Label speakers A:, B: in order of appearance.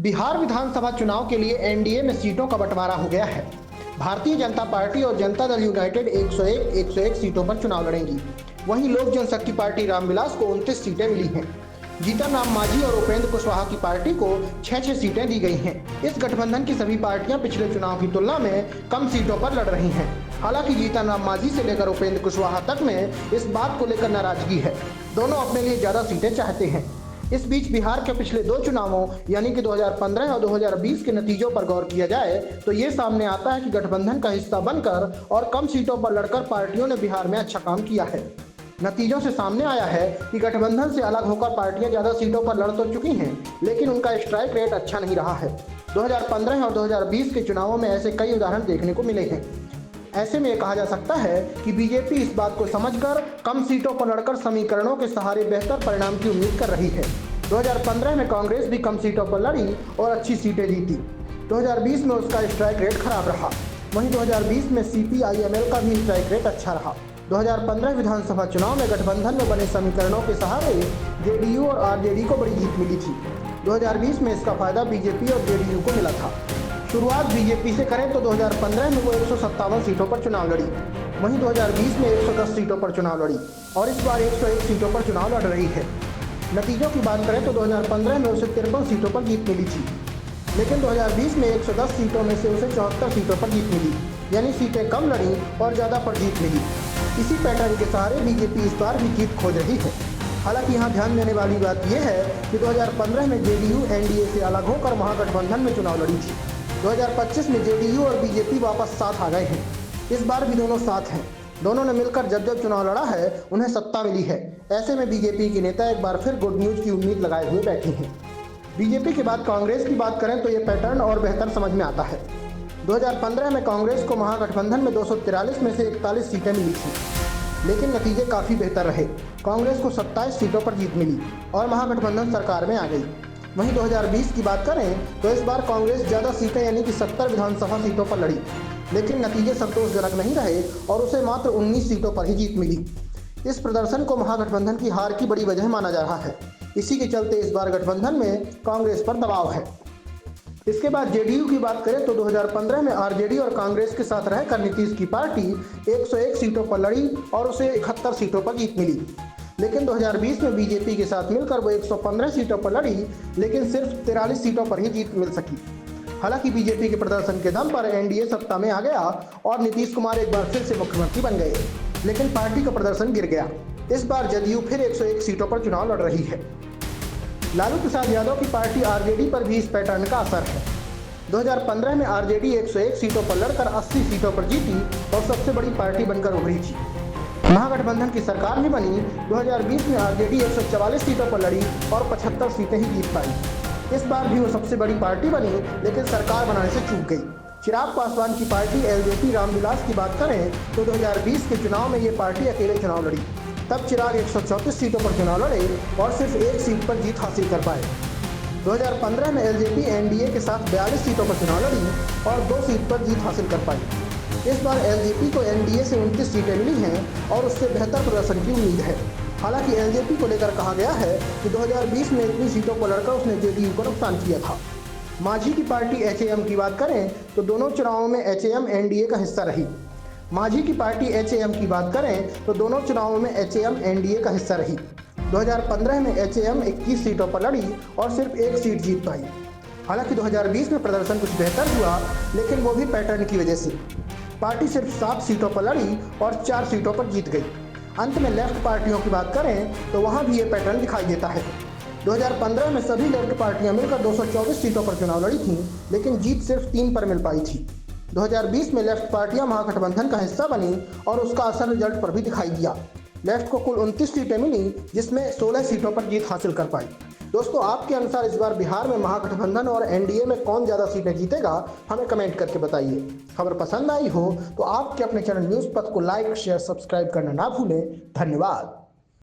A: बिहार विधानसभा चुनाव के लिए एनडीए में सीटों का बंटवारा हो गया है। भारतीय जनता पार्टी और जनता दल यूनाइटेड 101 सीटों पर चुनाव लड़ेंगी। वहीं लोक जनशक्ति पार्टी रामविलास को 29 सीटें मिली हैं। जीतन राम मांझी और उपेंद्र कुशवाहा की पार्टी को 6 सीटें दी गई हैं। इस गठबंधन की सभी पार्टियां पिछले चुनाव की तुलना में कम सीटों पर लड़ रही हैं। हालांकि जीतन राम मांझी से लेकर उपेंद्र कुशवाहा तक में इस बात को लेकर नाराजगी है। दोनों अपने लिए ज्यादा सीटें चाहते हैं। इस बीच बिहार के पिछले 2 चुनावों यानी कि 2015 और 2020 के नतीजों पर गौर किया जाए तो ये सामने आता है कि गठबंधन का हिस्सा बनकर और कम सीटों पर लड़कर पार्टियों ने बिहार में अच्छा काम किया है। नतीजों से सामने आया है कि गठबंधन से अलग होकर पार्टियां ज्यादा सीटों पर लड़ तो चुकी हैं, लेकिन उनका स्ट्राइक रेट अच्छा नहीं रहा है। 2015 और 2020 के चुनावों में ऐसे कई उदाहरण देखने को मिले हैं। ऐसे में कहा जा सकता है कि बीजेपी इस बात को समझकर कम सीटों पर लड़कर समीकरणों के सहारे बेहतर परिणाम की उम्मीद कर रही है। 2015 में कांग्रेस भी कम सीटों पर लड़ी और अच्छी सीटें जीती। 2020 में उसका स्ट्राइक रेट खराब रहा। वहीं 2020 में CPI-ML का भी स्ट्राइक रेट अच्छा रहा। 2015 विधानसभा चुनाव में गठबंधन में बने समीकरणों के सहारे JDU और RJD को बड़ी जीत मिली थी। 2020 में इसका फायदा बीजेपी और JDU को मिला था। शुरुआत बीजेपी से करें तो 2015 में वो 157 सीटों पर चुनाव लड़ी। वहीं 2020 में 110 सीटों पर चुनाव लड़ी और इस बार 101 सीटों पर चुनाव लड़ रही है। नतीजों की बात करें तो 2015 में उसे 53 सीटों पर जीत मिली थी, लेकिन 2020 में 110 सीटों में से उसे 74 सीटों पर जीत मिली, यानी सीटें कम लड़ी और ज़्यादा पर जीत मिली। इसी पैटर्न के सहारे बीजेपी इस बार भी जीत खोज रही है। हालांकि यहाँ ध्यान देने वाली बात यह है कि 2015 में JDU NDA से अलग होकर महागठबंधन में चुनाव लड़ी थी। 2025 में JDU और बीजेपी वापस साथ आ गए हैं। इस बार भी दोनों साथ हैं। दोनों ने मिलकर जब चुनाव लड़ा है उन्हें सत्ता मिली है। ऐसे में बीजेपी के नेता एक बार फिर गुड न्यूज की उम्मीद लगाए हुए बैठे हैं। बीजेपी के बाद कांग्रेस की बात करें तो ये पैटर्न और बेहतर समझ में आता है। 2015 में कांग्रेस को महागठबंधन में 243 में से 41 सीटें मिली थी, लेकिन नतीजे काफ़ी बेहतर रहे। कांग्रेस को 27 सीटों पर जीत मिली और महागठबंधन सरकार में आ गई। वहीं 2020 की बात करें तो इस बार कांग्रेस ज़्यादा सीटें यानी कि 70 विधानसभा सीटों पर लड़ी, लेकिन नतीजे संतोषजनक नहीं रहे और उसे मात्र 19 सीटों पर ही जीत मिली। इस प्रदर्शन को महागठबंधन की हार की बड़ी वजह माना जा रहा है। इसी के चलते इस बार गठबंधन में कांग्रेस पर दबाव है। इसके बाद JDU की बात करें तो 2015 में RJD और कांग्रेस के साथ रहकर नीतीश की पार्टी 101 सीटों पर लड़ी और उसे 71 सीटों पर जीत मिली, लेकिन 2020 में बीजेपी के साथ मिलकर वो 115 सीटों पर लड़ी, लेकिन सिर्फ 43 सीटों पर ही जीत मिल सकी। हालांकि बीजेपी के प्रदर्शन के दम पर NDA सत्ता में आ गया और नीतीश कुमार एक बार फिर से मुख्यमंत्री बन गए, लेकिन पार्टी का प्रदर्शन गिर गया। इस बार JDU फिर 101 सीटों पर चुनाव लड़ रही है। लालू प्रसाद यादव की पार्टी RJD पर भी इस पैटर्न का असर है। 2015 में RJD 101 सीटों पर लड़कर 80 सीटों पर जीती और सबसे बड़ी पार्टी बनकर उभरी थी। महागठबंधन की सरकार भी बनी। 2020 में RJD 144 सीटों पर लड़ी और 75 सीटें ही जीत पाई। इस बार भी वो सबसे बड़ी पार्टी बनी, लेकिन सरकार बनाने से चूक गई। चिराग पासवान की पार्टी LJP रामविलास की बात करें तो 2020 के चुनाव में ये पार्टी अकेले चुनाव लड़ी। तब चिराग 134 सीटों पर चुनाव लड़े और सिर्फ 1 सीट पर जीत हासिल कर पाए। 2015 में LJP NDA के साथ 42 सीटों पर चुनाव लड़ी और 2 सीट पर जीत हासिल कर पाई। इस बार LJP को NDA से 29 सीटें मिली हैं और उससे बेहतर प्रदर्शन की उम्मीद है। हालांकि LJP को लेकर कहा गया है कि 2020 में इतनी सीटों को लड़कर उसने JDU को नुकसान किया था। मांझी की पार्टी HAM की बात करें तो दोनों चुनावों में HAM NDA का हिस्सा रही। मांझी की पार्टी HAM की बात करें तो दोनों चुनावों में HAM NDA का हिस्सा रही। 2015 में HAM 21 सीटों पर लड़ी और सिर्फ 1 सीट जीत पाई। हालांकि 2020 में प्रदर्शन कुछ बेहतर हुआ, लेकिन वो भी पैटर्न की वजह से। पार्टी सिर्फ 7 सीटों पर लड़ी और 4 सीटों पर जीत गई। अंत में लेफ्ट पार्टियों की बात करें तो वहां भी ये पैटर्न दिखाई देता है। 2015 में सभी लेफ्ट पार्टियां मिलकर 224 सीटों पर चुनाव लड़ी थीं, लेकिन जीत सिर्फ 3 पर मिल पाई थी। 2020 में लेफ्ट पार्टियां महागठबंधन का हिस्सा बनी और उसका असर रिजल्ट पर भी दिखाई दिया। लेफ्ट को कुल 29 सीटें मिली, जिसमें 16 सीटों पर जीत हासिल कर पाई। दोस्तों, आपके अनुसार इस बार बिहार में महागठबंधन और NDA में कौन ज़्यादा सीटें जीतेगा, हमें कमेंट करके बताइए। खबर पसंद आई हो तो आपके अपने चैनल न्यूज़ पथ को लाइक, शेयर, सब्सक्राइब करना ना भूलें। धन्यवाद।